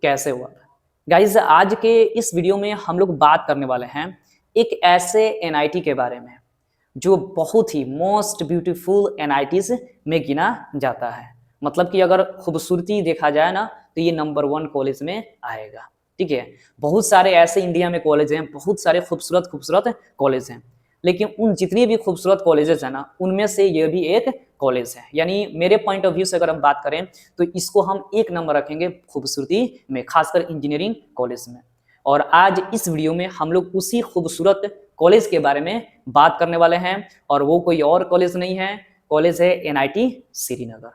कैसे हुआ। गाइज आज के इस वीडियो में हम लोग बात करने वाले हैं एक ऐसे एनआईटी के बारे में जो बहुत ही मोस्ट ब्यूटीफुल एनआईटीज में गिना जाता है। मतलब कि अगर खूबसूरती देखा जाए ना तो ये नंबर 1 कॉलेज में आएगा। ठीक है, बहुत सारे ऐसे इंडिया में कॉलेज हैं, बहुत सारे खूबसूरत खूबसूरत कॉलेज हैं, लेकिन उन जितनी भी खूबसूरत कॉलेजेस हैं ना उनमें से ये भी एक कॉलेज है। यानी मेरे पॉइंट ऑफ व्यू से अगर हम बात करें तो इसको हम एक नंबर रखेंगे खूबसूरती में, खासकर इंजीनियरिंग कॉलेज में। और आज इस वीडियो में हम लोग उसी खूबसूरत कॉलेज के बारे में बात करने वाले हैं, और वो कोई और कॉलेज नहीं है, कॉलेज है एनआईटी श्रीनगर।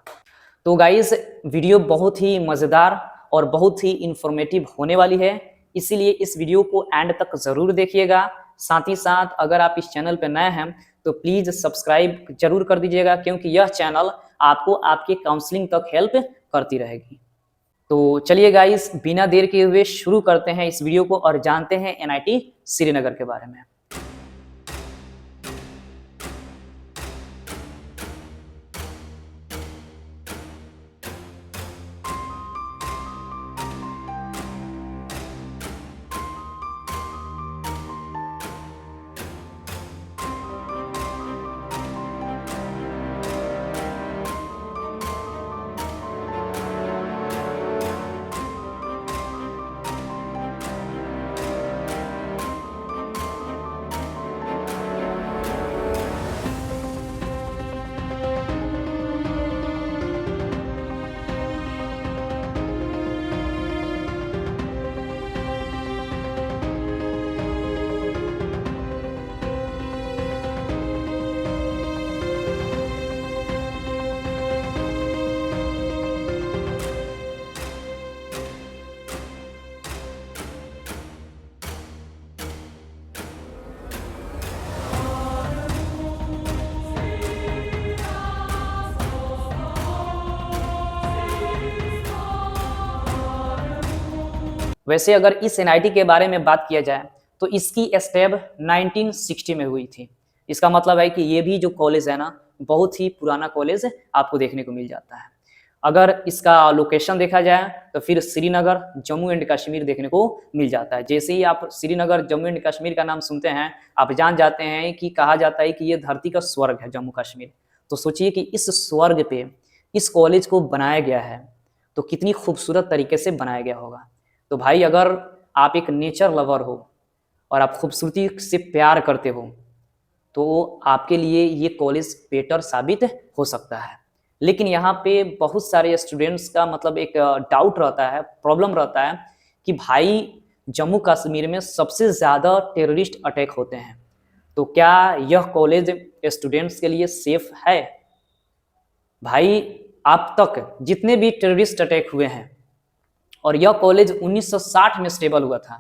तो गाइस वीडियो बहुत ही मज़ेदार और बहुत ही इंफॉर्मेटिव होने वाली है, इसीलिए इस वीडियो को एंड तक ज़रूर देखिएगा। साथ ही साथ अगर आप इस चैनल पर नए हैं तो प्लीज़ सब्सक्राइब जरूर कर दीजिएगा, क्योंकि यह चैनल आपको आपके काउंसलिंग तक हेल्प करती रहेगी। तो चलिए गाइस बिना देर किए हुए शुरू करते हैं इस वीडियो को और जानते हैं एनआईटी श्रीनगर के बारे में। वैसे अगर इस एनआईटी के बारे में बात किया जाए तो इसकी एस्टेब 1960 में हुई थी। इसका मतलब है कि ये भी जो कॉलेज है ना बहुत ही पुराना कॉलेज आपको देखने को मिल जाता है। अगर इसका लोकेशन देखा जाए तो फिर श्रीनगर जम्मू एंड कश्मीर देखने को मिल जाता है। जैसे ही आप श्रीनगर जम्मू एंड कश्मीर का नाम सुनते हैं आप जान जाते हैं कि कहा जाता है कि ये धरती का स्वर्ग है जम्मू कश्मीर। तो सोचिए कि इस स्वर्ग पे इस कॉलेज को बनाया गया है तो कितनी खूबसूरत तरीके से बनाया गया होगा। तो भाई अगर आप एक नेचर लवर हो और आप खूबसूरती से प्यार करते हो तो आपके लिए ये कॉलेज बेटर साबित हो सकता है। लेकिन यहाँ पे बहुत सारे स्टूडेंट्स का मतलब एक डाउट रहता है, प्रॉब्लम रहता है कि भाई जम्मू कश्मीर में सबसे ज़्यादा टेररिस्ट अटैक होते हैं, तो क्या यह कॉलेज स्टूडेंट्स के लिए सेफ है? भाई अब तक जितने भी टेररिस्ट अटैक हुए हैं और यह कॉलेज 1960 में स्टेबल हुआ था,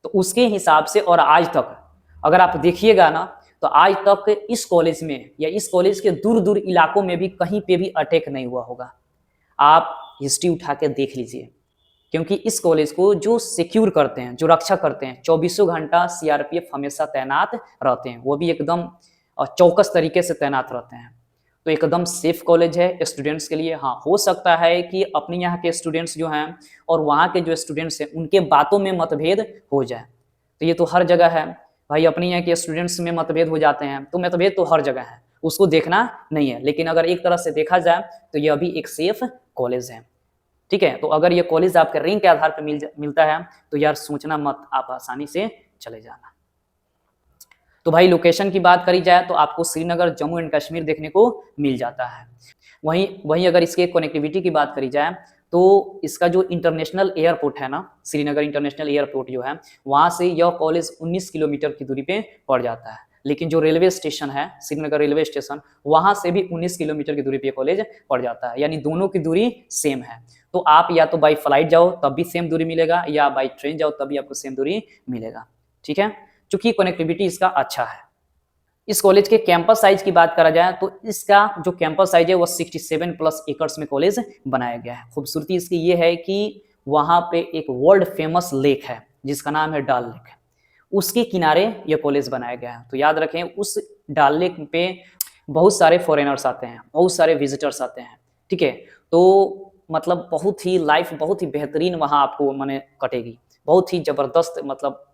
तो उसके हिसाब से और आज तक अगर आप देखिएगा ना तो आज तक इस कॉलेज में या इस कॉलेज के दूर दूर इलाकों में भी कहीं पे भी अटैक नहीं हुआ होगा। आप हिस्ट्री उठा के देख लीजिए, क्योंकि इस कॉलेज को जो सिक्योर करते हैं, जो रक्षा करते हैं, 24 घंटा सीआरपीएफ हमेशा तैनात रहते हैं, वो भी एकदम चौकस तरीके से तैनात रहते हैं। तो एकदम सेफ कॉलेज है स्टूडेंट्स के लिए। हाँ, हो सकता है कि अपने यहाँ के स्टूडेंट्स जो हैं और वहाँ के जो स्टूडेंट्स हैं उनके बातों में मतभेद हो जाए, तो ये तो हर जगह है भाई, अपने यहाँ के स्टूडेंट्स में मतभेद हो जाते हैं, तो मतभेद तो हर जगह है, उसको देखना नहीं है। लेकिन अगर एक तरह से देखा जाए तो यह भी एक सेफ कॉलेज है। ठीक है, तो अगर ये कॉलेज आपके रैंक के आधार पर मिलता है तो यार सोचना मत, आप आसानी से चले जाना। तो भाई लोकेशन की बात करी जाए तो आपको श्रीनगर जम्मू एंड कश्मीर देखने को मिल जाता है। वहीं अगर इसके कनेक्टिविटी की बात करी जाए तो इसका जो इंटरनेशनल एयरपोर्ट है ना, श्रीनगर इंटरनेशनल एयरपोर्ट जो है, वहाँ से यह कॉलेज 19 किलोमीटर की दूरी पे पड़ जाता है। लेकिन जो रेलवे स्टेशन है श्रीनगर रेलवे स्टेशन, वहाँ से भी 19 किलोमीटर की दूरी पे कॉलेज पड़ जाता है, यानी दोनों की दूरी सेम है। तो आप या तो बाई फ्लाइट जाओ तब भी सेम दूरी मिलेगा, या बाई ट्रेन जाओ तब भी आपको सेम दूरी मिलेगा। ठीक है, चूंकि कनेक्टिविटी इसका अच्छा है। इस कॉलेज के कैंपस साइज की बात करा जाए तो इसका जो कैंपस साइज है वो 67+ एकर्स में कॉलेज बनाया गया है। खूबसूरती इसकी ये है कि वहाँ पे एक वर्ल्ड फेमस लेक है जिसका नाम है डल लेक, उसके किनारे ये कॉलेज बनाया गया है। तो याद रखें उस डल लेक पे बहुत सारे फॉरेनर्स आते हैं, बहुत सारे विजिटर्स आते हैं। ठीक है, तो मतलब बहुत ही लाइफ बहुत ही बेहतरीन वहाँ आपको माने कटेगी, बहुत ही ज़बरदस्त। मतलब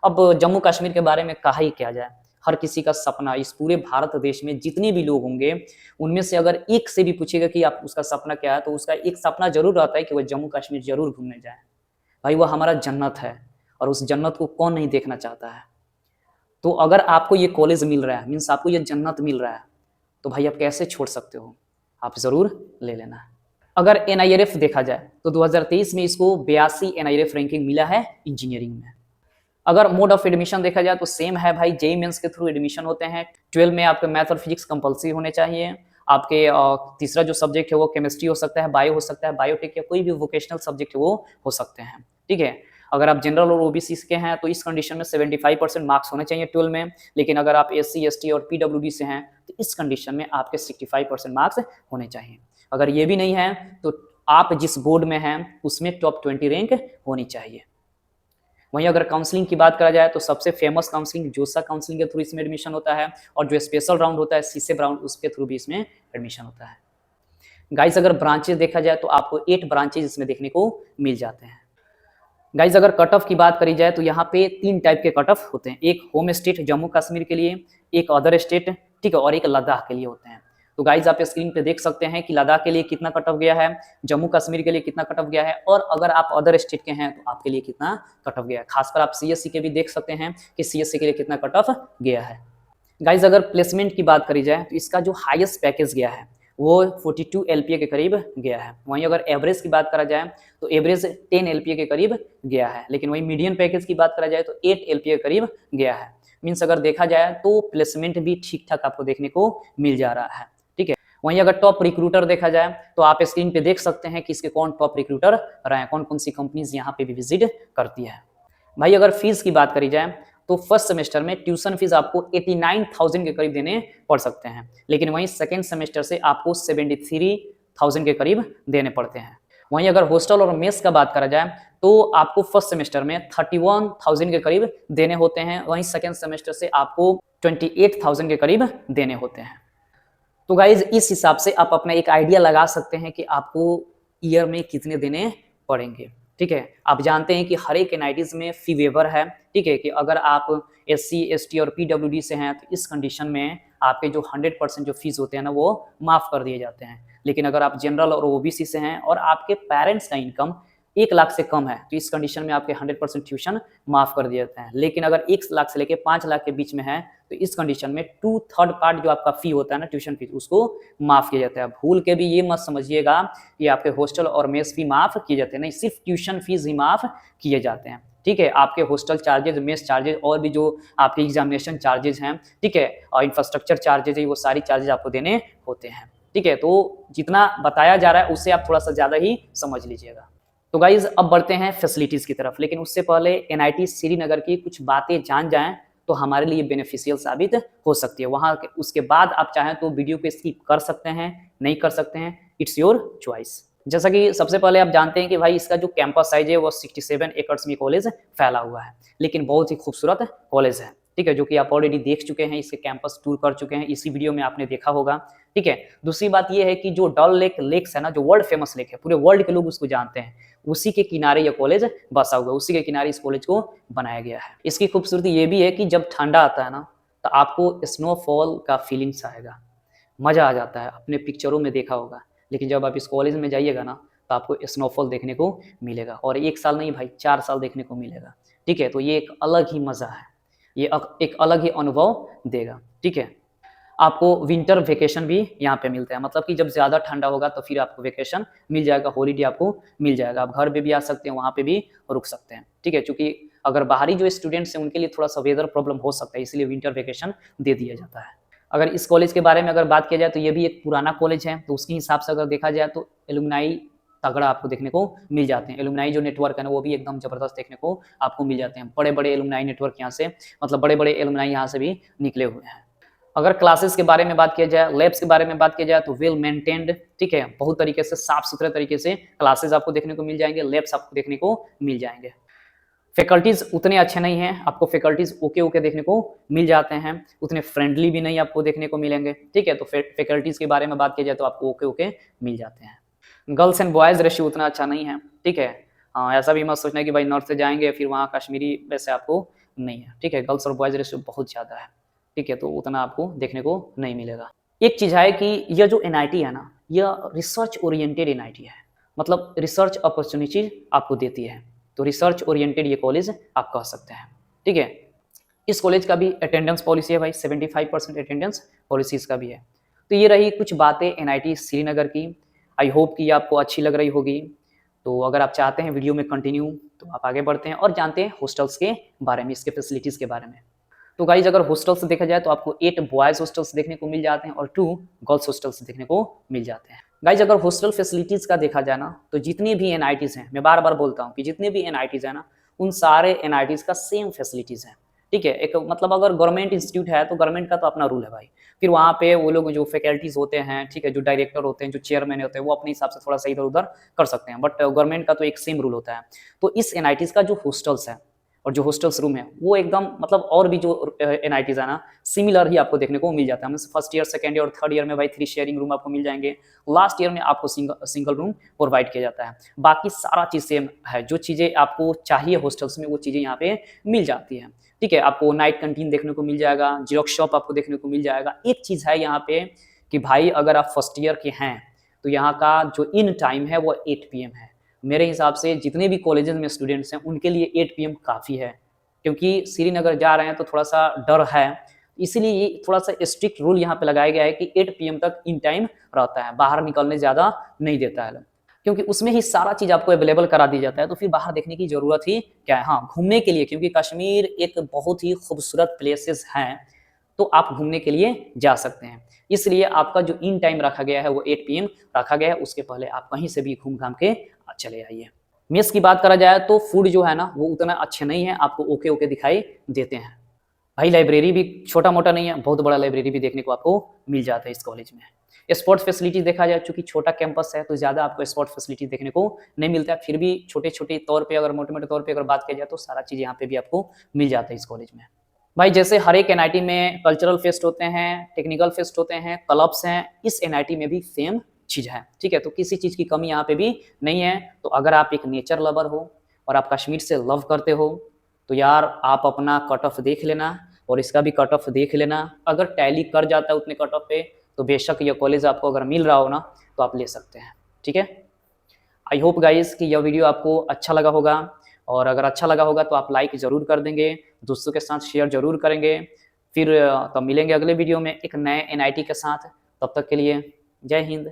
अब जम्मू कश्मीर के बारे में कहा ही क्या जाए, हर किसी का सपना, इस पूरे भारत देश में जितने भी लोग होंगे उनमें से अगर एक से भी पूछेगा कि आप उसका सपना क्या है, तो उसका एक सपना जरूर रहता है कि वह जम्मू कश्मीर जरूर घूमने जाए। भाई वो हमारा जन्नत है और उस जन्नत को कौन नहीं देखना चाहता है। तो अगर आपको ये कॉलेज मिल रहा है, मीन्स आपको ये जन्नत मिल रहा है, तो भाई आप कैसे छोड़ सकते हो, आप ज़रूर ले लेना। अगर NIRF देखा जाए तो 2023 में इसको 82 NIRF रैंकिंग मिला है इंजीनियरिंग में। अगर मोड ऑफ एडमिशन देखा जाए तो सेम है भाई, जेईई मेंस के थ्रू एडमिशन होते हैं। 12 में आपके मैथ और फिजिक्स कंपलसरी होने चाहिए। आपके तीसरा जो सब्जेक्ट है वो केमिस्ट्री हो सकता है, बायो हो सकता है, बायोटेक या कोई भी वोकेशनल सब्जेक्ट है वो हो सकते हैं। ठीक है, अगर आप जनरल और ओबीसी के हैं तो इस कंडीशन में 75% मार्क्स होने चाहिए 12 में। लेकिन अगर आप SC ST और PWD से हैं तो इस कंडीशन में आपके 65% मार्क्स होने चाहिए। अगर ये भी नहीं है तो आप जिस बोर्ड में हैं उसमें टॉप 20 रैंक होनी चाहिए। वहीं अगर काउंसलिंग की बात करा जाए तो सबसे फेमस काउंसलिंग जोसा काउंसलिंग के थ्रू इसमें एडमिशन होता है, और जो स्पेशल राउंड होता है सीसेब राउंड उसके थ्रू भी इसमें एडमिशन होता है। गाइस अगर ब्रांचेस देखा जाए तो आपको 8 ब्रांचेज इसमें देखने को मिल जाते हैं। गाइस अगर कट ऑफ की बात करी जाए तो यहाँ पे 3 टाइप के कट ऑफ होते हैं, एक होम स्टेट जम्मू कश्मीर के लिए, एक अदर स्टेट, ठीक है, और एक लद्दाख के लिए होते हैं। तो गाइज आप स्क्रीन पे देख सकते हैं कि लद्दाख के लिए कितना कट ऑफ गया है, जम्मू कश्मीर के लिए कितना कट ऑफ गया है, और अगर आप अदर स्टेट के हैं तो आपके लिए कितना कट ऑफ गया है। खासकर आप CSC के भी देख सकते हैं कि CSC के लिए कितना कट ऑफ गया है। गाइज अगर प्लेसमेंट की बात करी जाए तो इसका जो हाईएस्ट पैकेज गया है वो 42 LPA के करीब गया है। वहीं अगर एवरेज की बात करा जाए तो एवरेज 10 LPA के करीब गया है, लेकिन वहीं मीडियम पैकेज की बात करा जाए तो 8 LPA के करीब गया है। मीन्स अगर देखा जाए तो प्लेसमेंट भी ठीक ठाक आपको देखने को मिल जा रहा है। ठीक है, वहीं अगर टॉप रिक्रूटर देखा जाए तो आप स्क्रीन पे देख सकते हैं कि इसके कौन टॉप रिक्रूटर रहे हैं, कौन कौन सी कंपनीज यहाँ पे भी विजिट करती है। भाई अगर फीस की बात करी जाए तो फर्स्ट सेमेस्टर में ट्यूशन फीस आपको 89,000 के करीब देने पड़ सकते हैं, लेकिन वहीं सेकेंड सेमेस्टर से आपको 73,000 के करीब देने पड़ते हैं। वहीं अगर हॉस्टल और मेस का बात करा जाए तो आपको फर्स्ट सेमेस्टर में 31,000 के करीब देने होते हैं, वहीं सेकेंड सेमेस्टर से आपको 28,000 के करीब देने होते हैं। तो गाइज इस हिसाब से आप अपना एक आइडिया लगा सकते हैं कि आपको ईयर में कितने देने पड़ेंगे। ठीक है, आप जानते हैं कि हर एक NITs में फी वेवर है। ठीक है, कि अगर आप SC ST और PWD से हैं तो इस कंडीशन में आपके जो 100% जो फीस होते हैं ना वो माफ़ कर दिए जाते हैं। लेकिन अगर आप जनरल और OBC से हैं और आपके पेरेंट्स का इनकम 1 लाख से कम है तो इस कंडीशन में आपके 100% ट्यूशन माफ़ कर दिए जाते हैं। लेकिन अगर 1 लाख से लेकर 5 लाख के बीच में है तो इस कंडीशन में 2/3 पार्ट जो आपका फी होता है ना ट्यूशन फीस उसको माफ़ किया जाता है। भूल के भी ये मत समझिएगा कि आपके हॉस्टल और मेस फी माफ़ किए जाते हैं, नहीं, सिर्फ ट्यूशन फीस ही माफ़ किए जाते हैं। ठीक है, आपके हॉस्टल चार्जेज, मेस चार्जेज और भी जो आपके एग्जामिनेशन चार्जेज हैं, ठीक है, और इंफ्रास्ट्रक्चर चार्जेज है, वो सारी चार्जेज आपको देने होते हैं। ठीक है, तो जितना बताया जा रहा है उससे आप थोड़ा सा ज़्यादा ही समझ लीजिएगा। तो गाइज अब बढ़ते हैं फैसिलिटीज़ की तरफ, लेकिन उससे पहले NIT श्रीनगर की कुछ बातें जान जाएं तो हमारे लिए बेनिफिशियल साबित हो सकती है। वहाँ उसके बाद आप चाहें तो वीडियो को स्किप कर सकते हैं, नहीं कर सकते हैं, इट्स योर चॉइस। जैसा कि सबसे पहले आप जानते हैं कि भाई इसका जो कैंपस साइज है वो 67 एकड़ में कॉलेज फैला हुआ है, लेकिन बहुत ही खूबसूरत कॉलेज है। ठीक है, जो कि आप ऑलरेडी देख चुके हैं, इसके कैंपस टूर कर चुके हैं, इसी वीडियो में आपने देखा होगा। ठीक है, दूसरी बात ये है कि जो डल लेक लेक्स है ना, जो वर्ल्ड फेमस लेक है, पूरे वर्ल्ड के लोग उसको जानते हैं, उसी के किनारे ये कॉलेज बसा हुआ है, उसी के किनारे इस कॉलेज को बनाया गया है। इसकी खूबसूरती ये भी है कि जब ठंडा आता है ना तो आपको स्नोफॉल का फीलिंग्स आएगा, मज़ा आ जाता है, अपने पिक्चरों में देखा होगा। लेकिन जब आप इस कॉलेज में जाइएगा ना तो आपको स्नोफॉल देखने को मिलेगा, और 1 साल नहीं भाई 4 साल देखने को मिलेगा। ठीक है, तो ये एक अलग ही मज़ा है, ये एक अलग ही अनुभव देगा। ठीक है, आपको विंटर वेकेशन भी यहाँ पे मिलता है, मतलब कि जब ज़्यादा ठंडा होगा तो फिर आपको वेकेशन मिल जाएगा, हॉलीडे आपको मिल जाएगा, आप घर पे भी आ सकते हैं, वहाँ पे भी रुक सकते हैं। ठीक है, क्योंकि अगर बाहरी जो स्टूडेंट्स हैं उनके लिए थोड़ा सा वेदर प्रॉब्लम हो सकता है, इसलिए विंटर वेकेशन दे दिया जाता है। अगर इस कॉलेज के बारे में अगर बात किया जाए तो ये भी एक पुराना कॉलेज है, तो उसके हिसाब से अगर देखा जाए तो एलुमनाई तगड़ा आपको देखने को मिल जाते हैं। एलुमनाई जो नेटवर्क है ना वो भी एकदम ज़बरदस्त देखने को आपको मिल जाते हैं। बड़े बड़े एलुमनाई नेटवर्क यहाँ से, मतलब बड़े बड़े एलुमनाई यहाँ से भी निकले हुए हैं। अगर क्लासेस के बारे में बात किया जाए, लैब्स के बारे में बात किया जाए तो वेल मेंटेन्ड, ठीक है, बहुत तरीके से साफ सुथरे तरीके से क्लासेस आपको देखने को मिल जाएंगे, लैब्स आपको देखने को मिल जाएंगे। फैकल्टीज उतने अच्छे नहीं हैं, आपको फैकल्टीज ओके देखने को मिल जाते हैं, उतने फ्रेंडली भी नहीं आपको देखने को मिलेंगे। ठीक है, तो फैकल्टीज के बारे में बात किया जाए तो आपको ओके मिल जाते हैं। गर्ल्स एंड बॉयज़ रेशियो उतना अच्छा नहीं है, ठीक है। ऐसा भी मत सोचना कि भाई नॉर्थ से जाएँगे फिर वहाँ कश्मीरी वैसे आपको नहीं है, ठीक है। गर्ल्स और बॉयज़ रेशियो बहुत ज़्यादा है, ठीक है, तो उतना आपको देखने को नहीं मिलेगा। एक चीज़ है कि यह जो एनआईटी है ना, यह रिसर्च ओरिएंटेड एनआईटी है, मतलब रिसर्च अपॉर्च्युनिटी आपको देती है, तो रिसर्च ओरिएंटेड ये कॉलेज आप कह सकते हैं, ठीक है। इस कॉलेज का भी अटेंडेंस पॉलिसी है भाई, 75% अटेंडेंस पॉलिसी इसका भी है। तो ये रही कुछ बातें एनआईटी श्रीनगर की। आई होप कि आपको अच्छी लग रही होगी। तो अगर आप चाहते हैं वीडियो में कंटिन्यू, तो आप आगे बढ़ते हैं और जानते हैं हॉस्टल्स के बारे में, इसके फैसिलिटीज़ के बारे में। तो गाइज अगर हॉस्टल्स देखा जाए तो आपको 8 बॉयज़ हॉस्टल्स देखने को मिल जाते हैं और 2 गर्ल्स हॉस्टल्स देखने को मिल जाते हैं। गाइज अगर हॉस्टल फैसिलिटीज़ का देखा जाए ना, तो जितनी भी एनआईटीज़ हैं, मैं बार-बार बोलता हूँ कि जितने भी एनआईटीज़ हैं ना, उन सारे एनआईटीज़ का सेम फैसिलिटीज़ है, ठीक है। एक मतलब अगर गवर्नमेंट इंस्टीट्यूट है तो गवर्नमेंट का तो अपना रूल है भाई। फिर वहाँ पे वो लोग जो फैकल्टीज़ होते हैं, ठीक है, जो डायरेक्टर होते हैं, जो चेयरमैन होते हैं, वो अपने हिसाब से थोड़ा-सा इधर-उधर कर सकते हैं, बट गवर्नमेंट का तो एक सेम रूल होता है। तो इस एनआईटीज़ का जो हॉस्टल्स है और जो हॉस्टल्स रूम है, वो एकदम मतलब और भी जो एनआईटीज़ है ना, सिमिलर ही आपको देखने को मिल जाता है। मतलब फर्स्ट ईयर, सेकंड ईयर और थर्ड ईयर में भाई 3 शेयरिंग रूम आपको मिल जाएँगे। लास्ट ईयर में आपको सिंगल रूम प्रोवाइड किया जाता है। बाकी सारा चीज़ सेम है, जो चीज़ें आपको चाहिए हॉस्टल्स में वो चीज़ें यहाँ पे मिल जाती हैं, ठीक है। आपको नाइट कैंटीन देखने को मिल जाएगा, ज़ेरॉक्स शॉप आपको देखने को मिल जाएगा। एक चीज़ है यहाँ पे कि भाई अगर आप फर्स्ट ईयर के हैं, तो यहाँ का जो इन टाइम है वो 8 पीएम है। मेरे हिसाब से जितने भी कॉलेजेस में स्टूडेंट्स हैं, उनके लिए 8 पीएम काफ़ी है, क्योंकि श्रीनगर जा रहे हैं तो थोड़ा-सा डर है। इसीलिए ये थोड़ा-सा स्ट्रिक्ट रूल यहाँ पे लगाया गया है कि 8 पीएम तक इन टाइम रहता है, बाहर निकलने ज़्यादा नहीं देता है, क्योंकि उसमें ही सारा चीज़ आपको अवेलेबल करा दी जाता है, तो फिर बाहर देखने की ज़रूरत ही क्या है। हाँ, घूमने के लिए, क्योंकि कश्मीर एक बहुत ही खूबसूरत प्लेसेस हैं, तो आप घूमने के लिए जा सकते हैं। इसलिए आपका जो इन टाइम रखा गया है वो 8 पीएम रखा गया है, उसके पहले आप कहीं से भी घूम-घाम के चले आइए। मेस की बात करा जाए तो फूड जो है ना, वो उतना अच्छे नहीं है, आपको ओके-ओके दिखाई देते हैं। भाई लाइब्रेरी भी छोटा-मोटा नहीं है, बहुत बड़ा लाइब्रेरी भी देखने को आपको मिल जाता है इस कॉलेज में। स्पोर्ट्स फैसिलिटीज़ देखा जाए, चूँकि छोटा कैंपस है तो ज़्यादा आपको स्पोर्ट्स फैसिलिटी देखने को नहीं मिलता है, फिर भी छोटे-छोटे तौर पे अगर मोटे-मोटे तौर पे अगर बात किया जाए तो सारा चीज़ यहाँ पे भी आपको मिल जाता है इस कॉलेज में। भाई जैसे हर एक एनआईटी में कल्चरल फेस्ट होते हैं, टेक्निकल फेस्ट होते हैं, क्लब्स हैं, इस एनआईटी में भी सेम चीज़ है, ठीक है? तो किसी चीज़ की कमी यहाँ पे भी नहीं है। तो अगर आप एक नेचर लवर हो और आप कश्मीर से लव करते हो, तो यार आप अपना कट ऑफ देख लेना और इसका भी कट ऑफ देख लेना। अगर टैली कर जाता है उतने कट ऑफ पे, तो बेशक ये कॉलेज आपको अगर मिल रहा हो ना, तो आप ले सकते हैं, ठीक है? आई होप गाइस कि यह वीडियो आपको अच्छा लगा होगा, और अगर अच्छा लगा होगा तो आप लाइक ज़रूर कर देंगे, दोस्तों के साथ शेयर ज़रूर करेंगे। फिर तब मिलेंगे अगले वीडियो में एक नए एनआईटी के साथ। तब तक के लिए जय हिंद।